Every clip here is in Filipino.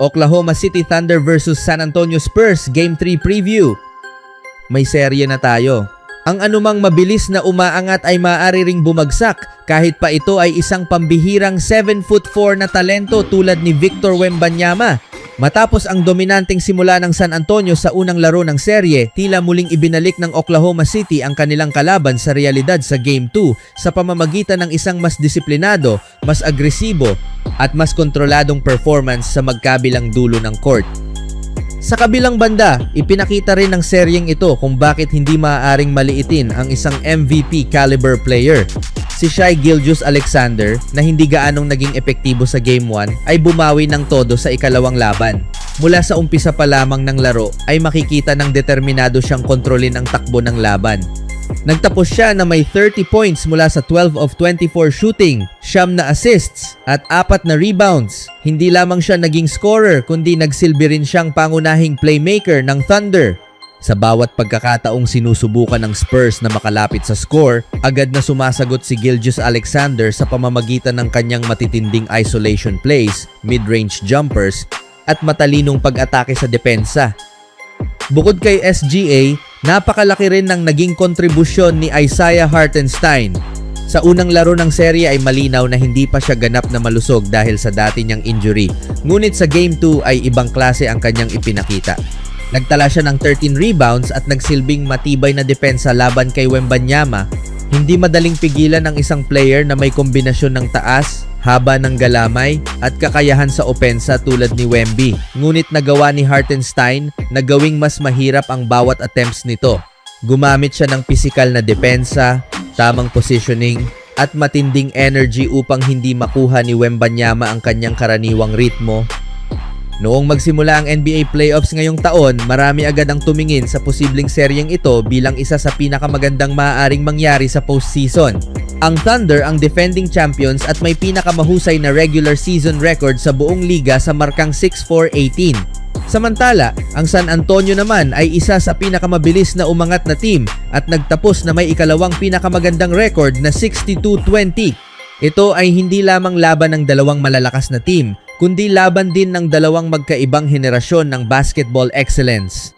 Oklahoma City Thunder versus San Antonio Spurs Game 3 Preview. May serye na tayo. Ang anumang mabilis na umaangat ay maaari ring bumagsak kahit pa ito ay isang pambihirang 7'4" na talento tulad ni Victor Wembanyama. Matapos ang dominanteng simula ng San Antonio sa unang laro ng serye, tila muling ibinalik ng Oklahoma City ang kanilang kalaban sa realidad sa Game 2 sa pamamagitan ng isang mas disiplinado, mas agresibo at mas kontroladong performance sa magkabilang dulo ng court. Sa kabilang banda, ipinakita rin ng seryeng ito kung bakit hindi maaaring maliitin ang isang MVP caliber player. Si Shai Gilgeous-Alexander na hindi gaanong naging epektibo sa Game 1 ay bumawi ng todo sa ikalawang laban. Mula sa umpisa pa lamang ng laro ay makikita ng determinado siyang kontrolin ang takbo ng laban. Nagtapos siya na may 30 points mula sa 12 of 24 shooting, 9 na assists at 4 na rebounds. Hindi lamang siya naging scorer kundi nagsilbi rin siyang pangunahing playmaker ng Thunder. Sa bawat pagkakataong sinusubukan ng Spurs na makalapit sa score, agad na sumasagot si Gilgeous-Alexander sa pamamagitan ng kanyang matitinding isolation plays, mid-range jumpers at matalinong pag-atake sa depensa. Bukod kay SGA, napakalaki rin ng naging kontribusyon ni Isaiah Hartenstein. Sa unang laro ng serye ay malinaw na hindi pa siya ganap na malusog dahil sa dati niyang injury. Ngunit sa Game 2 ay ibang klase ang kanyang ipinakita. Nagtala siya ng 13 rebounds at nagsilbing matibay na depensa laban kay Wembanyama. Hindi madaling pigilan ng isang player na may kombinasyon ng taas, haba ng galamay at kakayahan sa opensa tulad ni Wemby. Ngunit nagawa ni Hartenstein na gawing mas mahirap ang bawat attempts nito. Gumamit siya ng pisikal na depensa, tamang positioning at matinding energy upang hindi makuha ni Wembanyama ang kanyang karaniwang ritmo. Noong magsimula ang NBA playoffs ngayong taon, marami agad ang tumingin sa posibleng seryeng ito bilang isa sa pinakamagandang maaaring mangyari sa postseason. Ang Thunder ang defending champions at may pinakamahusay na regular season record sa buong liga sa markang 6-4-18. Samantala, ang San Antonio naman ay isa sa pinakamabilis na umangat na team at nagtapos na may ikalawang pinakamagandang record na 62-20. Ito ay hindi lamang laban ng dalawang malalakas na team, kundi laban din ng dalawang magkaibang henerasyon ng basketball excellence.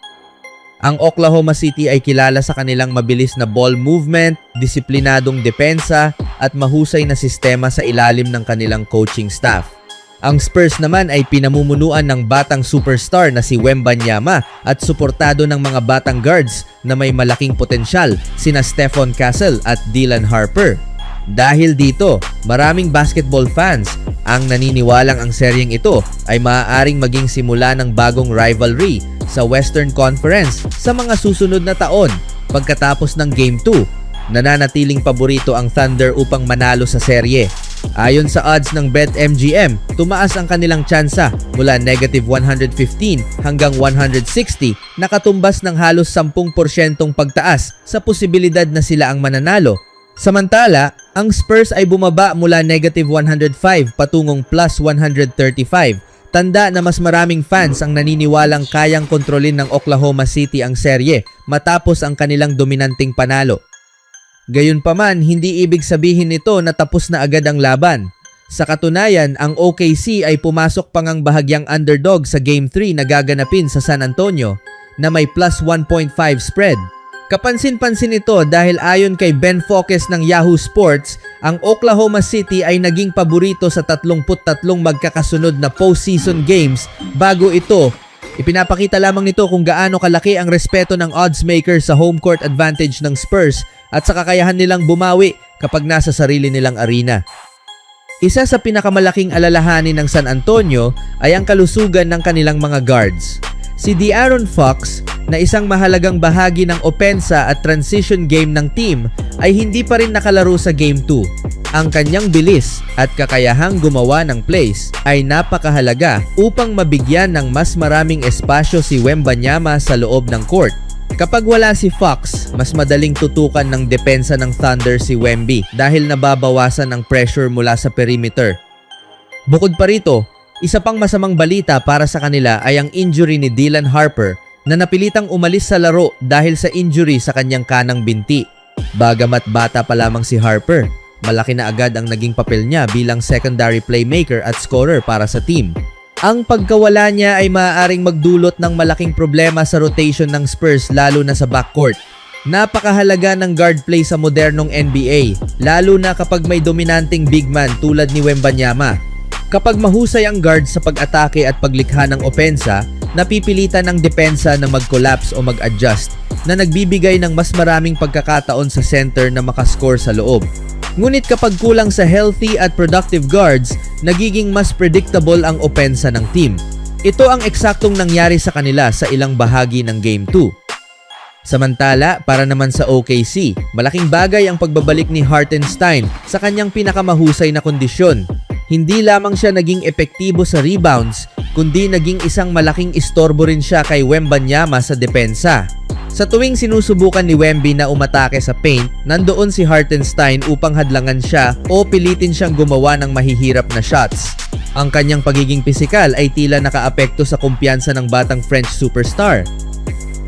Ang Oklahoma City ay kilala sa kanilang mabilis na ball movement, disiplinadong depensa at mahusay na sistema sa ilalim ng kanilang coaching staff. Ang Spurs naman ay pinamumunuan ng batang superstar na si Wembanyama at suportado ng mga batang guards na may malaking potensyal sina Stephon Castle at Dylan Harper. Dahil dito, maraming basketball fans ang naniniwalang ang seryeng ito ay maaaring maging simula ng bagong rivalry sa Western Conference sa mga susunod na taon. Pagkatapos ng Game 2, nananatiling paborito ang Thunder upang manalo sa serye. Ayon sa odds ng BetMGM, tumaas ang kanilang tsansa mula -115 hanggang 160 na katumbas ng halos 10% pagtaas sa posibilidad na sila ang mananalo. Samantala, ang Spurs ay bumaba mula -105 patungong +135. Tanda na mas maraming fans ang naniniwalang kayang kontrolin ng Oklahoma City ang serye matapos ang kanilang dominanteng panalo. Gayunpaman, hindi ibig sabihin nito na tapos na agad ang laban. Sa katunayan, ang OKC ay pumasok pang ang bahagyang underdog sa Game 3 na gaganapin sa San Antonio na may +1.5 spread. Kapansin-pansin ito dahil ayon kay Ben Focus ng Yahoo Sports, ang Oklahoma City ay naging paborito sa 33 magkakasunod na postseason games bago ito. Ipinapakita lamang nito kung gaano kalaki ang respeto ng oddsmaker sa home court advantage ng Spurs at sa kakayahan nilang bumawi kapag nasa sarili nilang arena. Isa sa pinakamalaking alalahanin ng San Antonio ay ang kalusugan ng kanilang mga guards. Si De'Aaron Fox, na isang mahalagang bahagi ng opensa at transition game ng team, ay hindi pa rin nakalaro sa Game 2. Ang kanyang bilis at kakayahang gumawa ng plays ay napakahalaga upang mabigyan ng mas maraming espasyo si Wembanyama sa loob ng court. Kapag wala si Fox, mas madaling tutukan ng depensa ng Thunder si Wemby dahil nababawasan ang pressure mula sa perimeter. Bukod pa rito, isa pang masamang balita para sa kanila ay ang injury ni Dylan Harper na napilitang umalis sa laro dahil sa injury sa kanyang kanang binti. Bagamat bata pa lamang si Harper, malaki na agad ang naging papel niya bilang secondary playmaker at scorer para sa team. Ang pagkawala niya ay maaaring magdulot ng malaking problema sa rotation ng Spurs lalo na sa backcourt. Napakahalaga ng guard play sa modernong NBA, lalo na kapag may dominanting big man tulad ni Wembanyama. Kapag mahusay ang guard sa pag-atake at paglikha ng opensa, napipilitan ang depensa na mag-collapse o mag-adjust na nagbibigay ng mas maraming pagkakataon sa center na makascore sa loob. Ngunit kapag kulang sa healthy at productive guards, nagiging mas predictable ang opensa ng team. Ito ang eksaktong nangyari sa kanila sa ilang bahagi ng Game 2. Samantala, para naman sa OKC, malaking bagay ang pagbabalik ni Hartenstein sa kanyang pinakamahusay na kondisyon. Hindi lamang siya naging epektibo sa rebounds, kundi naging isang malaking istorbo rin siya kay Wembanyama sa depensa. Sa tuwing sinusubukan ni Wemby na umatake sa paint, nandoon si Hartenstein upang hadlangan siya o pilitin siyang gumawa ng mahihirap na shots. Ang kanyang pagiging pisikal ay tila nakaapekto sa kumpiyansa ng batang French superstar.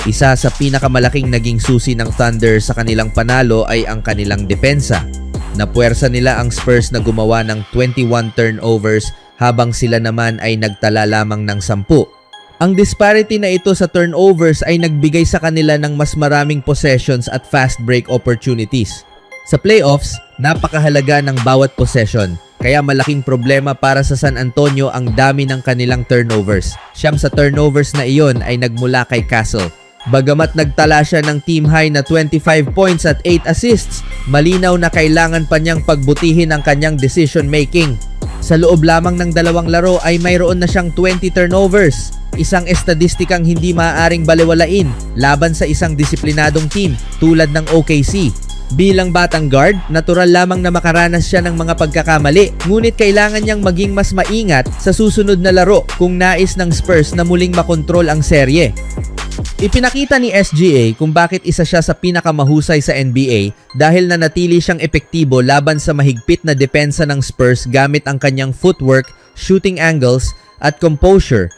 Isa sa pinakamalaking naging susi ng Thunder sa kanilang panalo ay ang kanilang depensa. Napuwersa nila ang Spurs na gumawa ng 21 turnovers habang sila naman ay nagtala lamang ng 10. Ang disparity na ito sa turnovers ay nagbigay sa kanila ng mas maraming possessions at fast break opportunities. Sa playoffs, napakahalaga ng bawat possession, kaya malaking problema para sa San Antonio ang dami ng kanilang turnovers. 9 sa turnovers na iyon ay nagmula kay Castle. Bagamat nagtala siya ng team high na 25 points at 8 assists, malinaw na kailangan pa niyang pagbutihin ang kanyang decision making. Sa loob lamang ng 2 laro ay mayroon na siyang 20 turnovers, isang estadistikang hindi maaaring balewalain laban sa isang disiplinadong team tulad ng OKC. Bilang batang guard, natural lamang na makaranas siya ng mga pagkakamali, ngunit kailangan niyang maging mas maingat sa susunod na laro kung nais ng Spurs na muling makontrol ang serye. Ipinakita ni SGA kung bakit isa siya sa pinakamahusay sa NBA dahil nanatili siyang epektibo laban sa mahigpit na depensa ng Spurs gamit ang kanyang footwork, shooting angles at composure.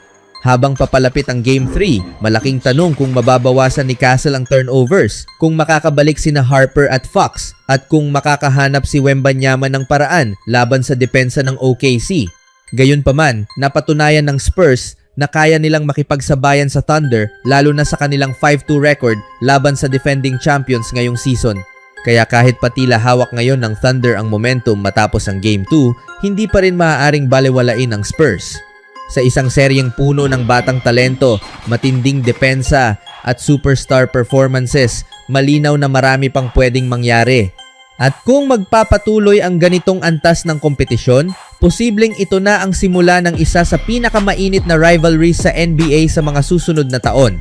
Habang papalapit ang Game 3, malaking tanong kung mababawasan ni Castle ang turnovers, kung makakabalik sina Harper at Fox, at kung makakahanap si Wembanyama ng paraan laban sa depensa ng OKC. Gayunpaman, napatunayan ng Spurs na kaya nilang makipagsabayan sa Thunder lalo na sa kanilang 5-2 record laban sa defending champions ngayong season. Kaya kahit patila hawak ngayon ng Thunder ang momentum matapos ang Game 2, hindi pa rin maaaring balewalain ang Spurs. Sa isang seryeng puno ng batang talento, matinding depensa at superstar performances, malinaw na marami pang pwedeng mangyari. At kung magpapatuloy ang ganitong antas ng kompetisyon, posibleng ito na ang simula ng isa sa pinakamainit na rivalry sa NBA sa mga susunod na taon.